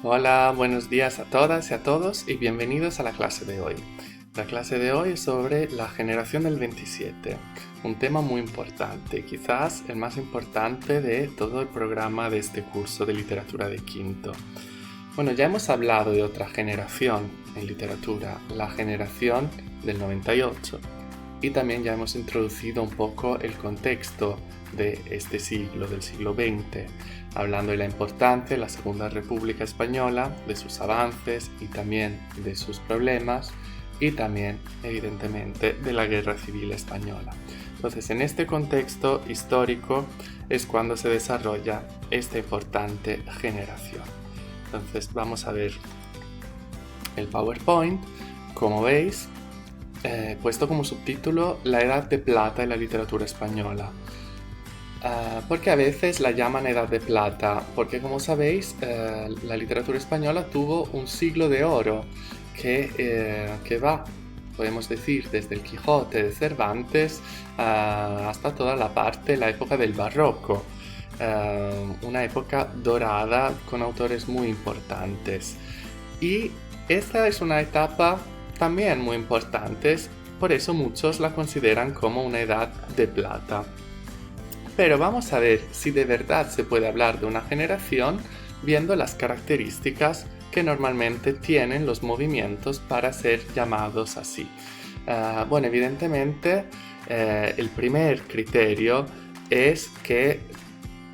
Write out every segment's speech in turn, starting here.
Hola, buenos días a todas y a todos y bienvenidos a la clase de hoy. La clase de hoy es sobre la generación del 27, un tema muy importante, quizás el más importante de todo el programa de este curso de literatura de quinto. Bueno, ya hemos hablado de otra generación en literatura, la generación del 98, y también ya hemos introducido un poco el contexto de este siglo, del siglo XX, hablando de la importancia de la Segunda República Española, de sus avances y también de sus problemas, y también, evidentemente, de la Guerra Civil Española. Entonces, en este contexto histórico es cuando se desarrolla esta importante generación. Entonces, vamos a ver el PowerPoint. Como veis, he puesto como subtítulo La Edad de Plata en la literatura española. ¿Por qué a veces la llaman Edad de Plata? Porque, como sabéis, la literatura española tuvo un siglo de oro que va, podemos decir, desde el Quijote de Cervantes hasta toda la época del Barroco. Una época dorada con autores muy importantes. Y esta es una etapa también muy importante, por eso muchos la consideran como una edad de plata. Pero vamos a ver si de verdad se puede hablar de una generación viendo las características que normalmente tienen los movimientos para ser llamados así. Bueno, evidentemente el primer criterio es que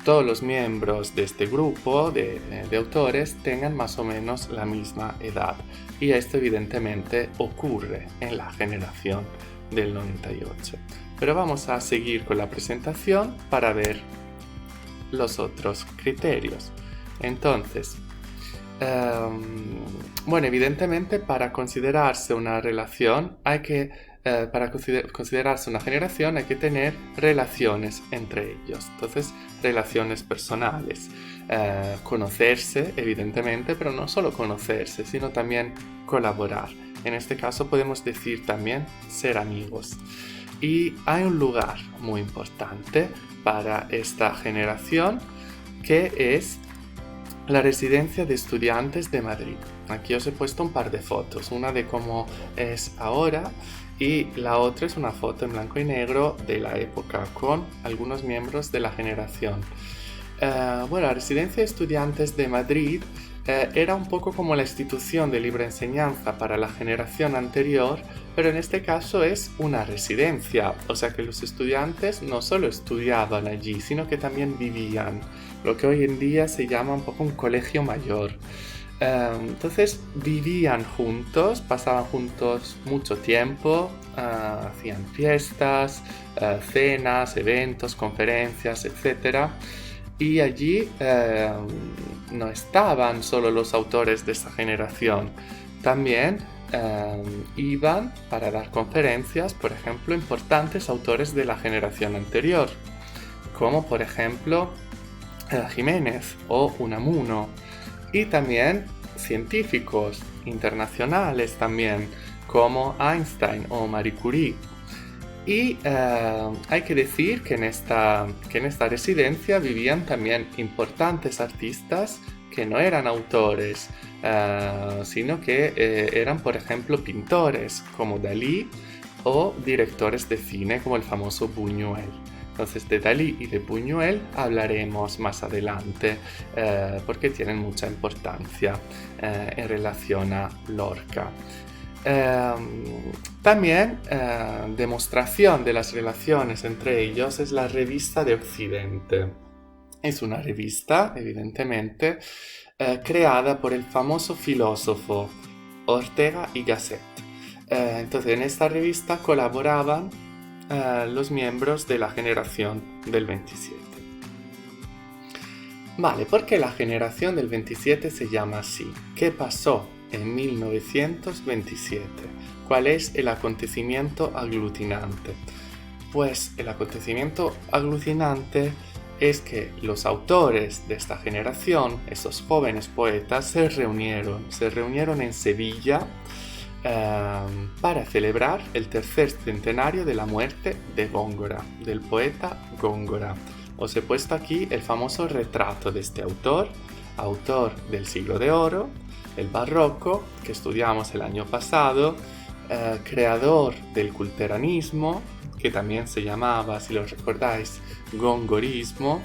todos los miembros de este grupo de autores tengan más o menos la misma edad. Y esto evidentemente ocurre en la generación del 98. Pero vamos a seguir con la presentación para ver los otros criterios. Entonces, bueno, evidentemente para considerarse una relación para considerarse una generación hay que tener relaciones entre ellos. Entonces, relaciones personales. Conocerse, evidentemente, pero no solo conocerse, sino también colaborar. En este caso podemos decir también ser amigos. Y hay un lugar muy importante para esta generación que es la Residencia de Estudiantes de Madrid. Aquí os he puesto un par de fotos, una de cómo es ahora y la otra es una foto en blanco y negro de la época con algunos miembros de la generación. Bueno, la Residencia de Estudiantes de Madrid era un poco como la institución de libre enseñanza para la generación anterior, pero en este caso es una residencia, o sea que los estudiantes no solo estudiaban allí, sino que también vivían, lo que hoy en día se llama un poco un colegio mayor. Entonces vivían juntos, pasaban juntos mucho tiempo, hacían fiestas, cenas, eventos, conferencias, etc. Y allí no estaban solo los autores de esa generación, también iban para dar conferencias, por ejemplo, importantes autores de la generación anterior, como por ejemplo Jiménez o Unamuno, y también científicos internacionales también, como Einstein o Marie Curie. Y hay que decir que en esta residencia vivían también importantes artistas que no eran autores, sino que eran, por ejemplo, pintores como Dalí o directores de cine como el famoso Buñuel. Entonces de Dalí y de Buñuel hablaremos más adelante porque tienen mucha importancia en relación a Lorca. También demostración de las relaciones entre ellos es la Revista de Occidente. Es una revista, evidentemente, creada por el famoso filósofo Ortega y Gasset. Entonces, en esta revista colaboraban los miembros de la generación del 27. Vale, ¿por qué la generación del 27 se llama así? ¿Qué pasó en 1927? ¿Cuál es el acontecimiento aglutinante? Pues el acontecimiento aglutinante es que los autores de esta generación, esos jóvenes poetas, se reunieron en Sevilla para celebrar el tercer centenario de la muerte de Góngora, del poeta Góngora. Os he puesto aquí el famoso retrato de este autor autor del siglo de oro, el barroco, que estudiamos el año pasado, creador del culteranismo, que también se llamaba, si lo recordáis, gongorismo,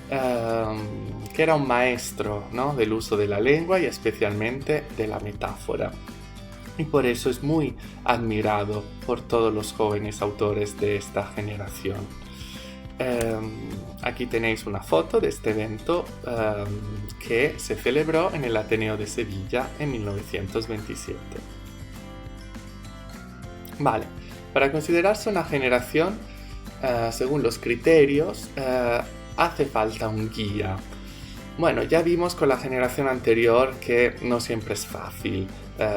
que era un maestro, ¿no?, del uso de la lengua y especialmente de la metáfora. Y por eso es muy admirado por todos los jóvenes autores de esta generación. Aquí tenéis una foto de este evento que se celebró en el Ateneo de Sevilla en 1927. Vale, para considerarse una generación, según los criterios, hace falta un guía. Bueno, ya vimos con la generación anterior que no siempre es fácil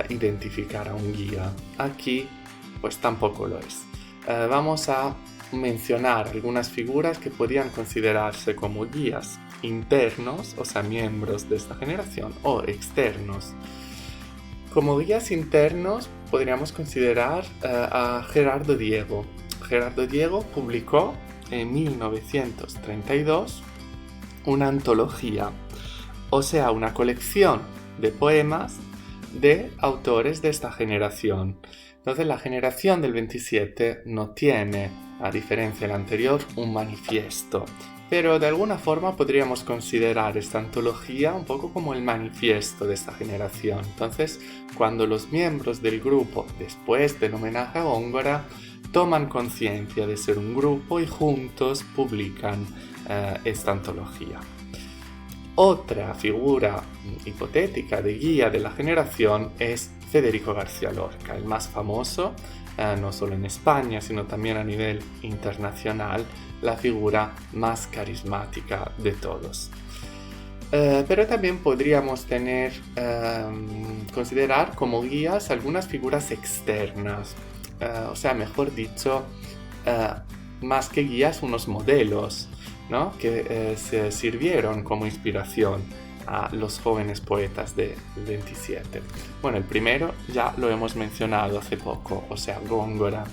identificar a un guía. Aquí, pues tampoco lo es. Vamos a mencionar algunas figuras que podrían considerarse como guías internos, o sea, miembros de esta generación, o externos. Como guías internos podríamos considerar a Gerardo Diego. Gerardo Diego publicó en 1932 una antología, o sea, una colección de poemas de autores de esta generación. Entonces la generación del 27 no tiene, a diferencia de la anterior, un manifiesto, pero de alguna forma podríamos considerar esta antología un poco como el manifiesto de esta generación. Entonces, cuando los miembros del grupo, después del homenaje a Góngora, toman conciencia de ser un grupo y juntos publican esta antología. Otra figura hipotética de guía de la generación es Federico García Lorca, el más famoso, no solo en España, sino también a nivel internacional, la figura más carismática de todos. Pero también podríamos considerar como guías algunas figuras externas, o sea, mejor dicho, más que guías, unos modelos, ¿no?, que se sirvieron como inspiración a los jóvenes poetas del 27. Bueno, el primero ya lo hemos mencionado hace poco, o sea, Góngora.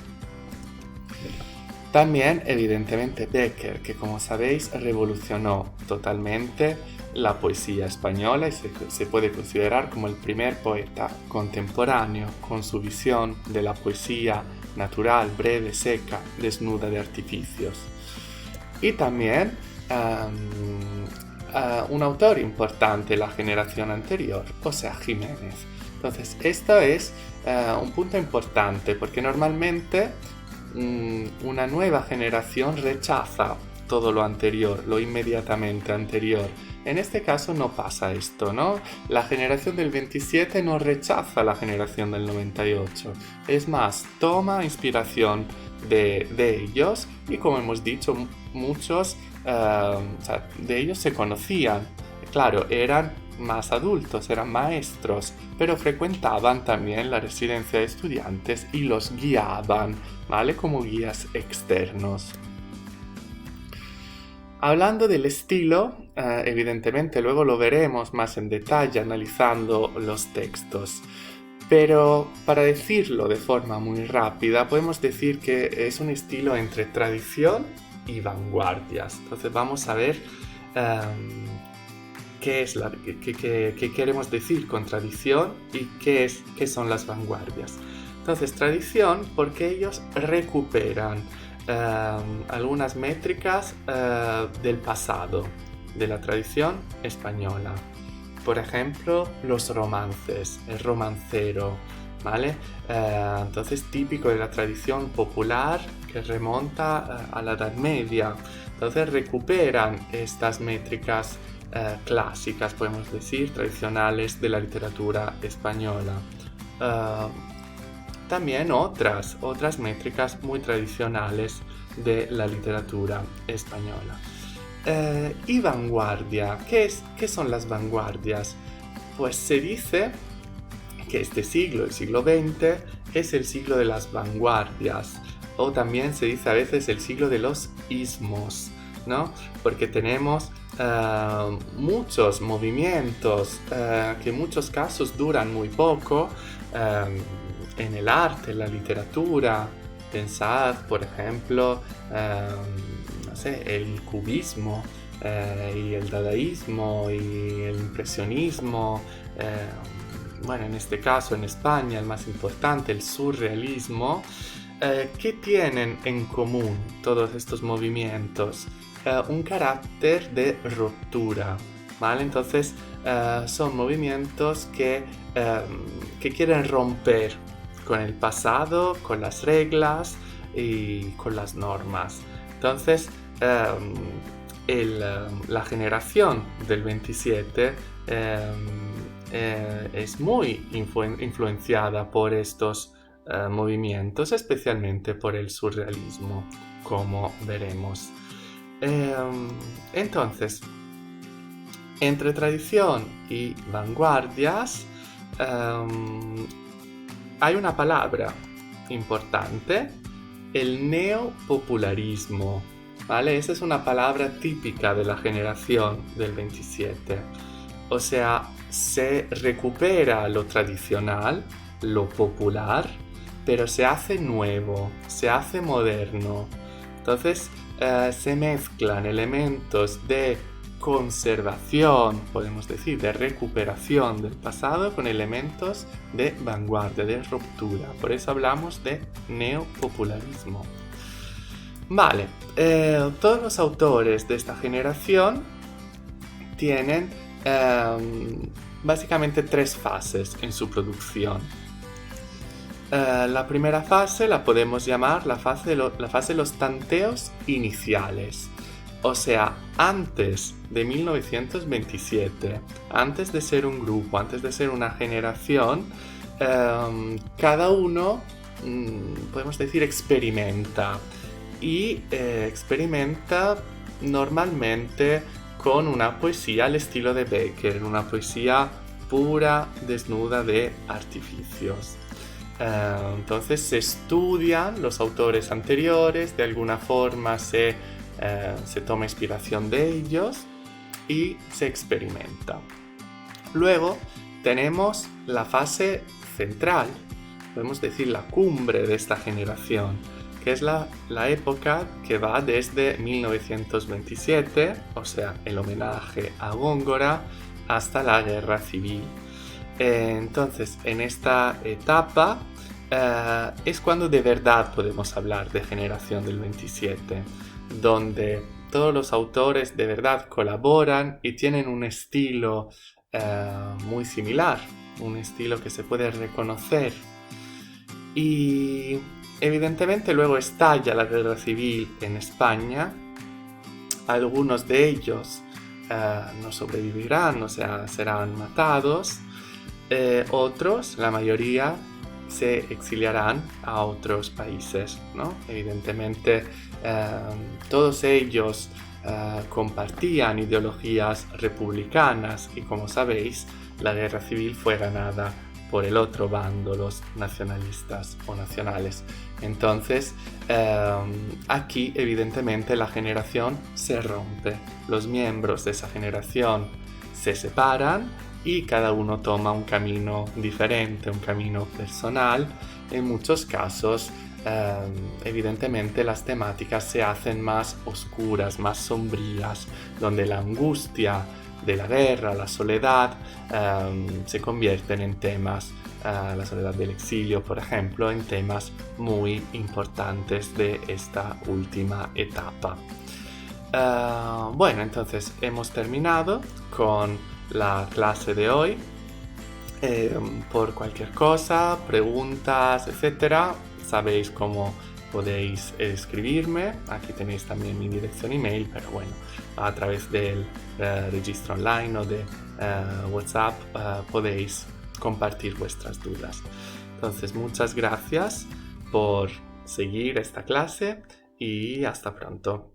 También, evidentemente, Bécquer, que como sabéis revolucionó totalmente la poesía española y se puede considerar como el primer poeta contemporáneo con su visión de la poesía natural, breve, seca, desnuda de artificios. Y también un autor importante de la generación anterior, o sea, Jiménez. Entonces, esto es un punto importante porque normalmente una nueva generación rechaza todo lo anterior, lo inmediatamente anterior. En este caso no pasa esto, ¿no? La generación del 27 no rechaza la generación del 98. Es más, toma inspiración de ellos y, como hemos dicho, muchos de ellos se conocían. Claro, eran más adultos, eran maestros, pero frecuentaban también la residencia de estudiantes y los guiaban, ¿vale?, como guías externos. Hablando del estilo, evidentemente luego lo veremos más en detalle analizando los textos, pero para decirlo de forma muy rápida podemos decir que es un estilo entre tradición y vanguardias. Entonces vamos a ver qué queremos decir con tradición y qué son las vanguardias. Entonces, tradición porque ellos recuperan algunas métricas del pasado, de la tradición española. Por ejemplo, los romances, el romancero, ¿vale? Entonces, típico de la tradición popular que remonta a la Edad Media. Entonces, recuperan estas métricas clásicas, podemos decir, tradicionales de la literatura española. También otras métricas muy tradicionales de la literatura española. Y vanguardia, ¿qué son las vanguardias? Pues se dice que este siglo, el siglo XX, es el siglo de las vanguardias, o también se dice a veces el siglo de los ismos, ¿no? Porque tenemos muchos movimientos que en muchos casos duran muy poco, en el arte, en la literatura. Pensad, por ejemplo, el cubismo, y el dadaísmo y el impresionismo, bueno, en este caso en España el más importante, el surrealismo. ¿Qué tienen en común todos estos movimientos? Un carácter de ruptura, ¿vale? Entonces son movimientos que quieren romper con el pasado, con las reglas y con las normas. Entonces la generación del 27 es muy influenciada por estos movimientos, especialmente por el surrealismo, como veremos. Entonces, entre tradición y vanguardias hay una palabra importante, el neopopularismo, ¿vale? Esa es una palabra típica de la generación del 27. O sea, se recupera lo tradicional, lo popular, pero se hace nuevo, se hace moderno. Entonces se mezclan elementos de conservación, podemos decir, de recuperación del pasado con elementos de vanguardia, de ruptura. Por eso hablamos de neopopularismo. Vale, todos los autores de esta generación tienen básicamente 3 fases en su producción. La primera fase la podemos llamar la fase de los tanteos iniciales. O sea, antes de 1927, antes de ser un grupo, antes de ser una generación, cada uno, podemos decir, experimenta. Y experimenta normalmente con una poesía al estilo de Becker, una poesía pura, desnuda de artificios. Entonces se estudian los autores anteriores, de alguna forma se toma inspiración de ellos y se experimenta. Luego tenemos la fase central, podemos decir la cumbre de esta generación, que es la época que va desde 1927, o sea, el homenaje a Góngora, hasta la Guerra Civil. Entonces, en esta etapa es cuando de verdad podemos hablar de generación del 27, donde todos los autores de verdad colaboran y tienen un estilo muy similar, un estilo que se puede reconocer. Y evidentemente luego estalla la Guerra Civil en España. Algunos de ellos no sobrevivirán, o sea, serán matados. Otros, la mayoría, se exiliarán a otros países, ¿no? Evidentemente, todos ellos compartían ideologías republicanas y, como sabéis, la guerra civil fue ganada por el otro bando, los nacionalistas o nacionales. Entonces, aquí evidentemente la generación se rompe. Los miembros de esa generación se separan y cada uno toma un camino diferente, un camino personal. En muchos casos, evidentemente las temáticas se hacen más oscuras, más sombrías, donde la angustia de la guerra, la soledad, se convierten en temas, la soledad del exilio, por ejemplo, en temas muy importantes de esta última etapa. Bueno, entonces hemos terminado con la clase de hoy. Por cualquier cosa, preguntas, etcétera, sabéis cómo podéis escribirme. Aquí tenéis también mi dirección email, pero bueno, a través del registro online o de WhatsApp podéis compartir vuestras dudas. Entonces, muchas gracias por seguir esta clase y hasta pronto.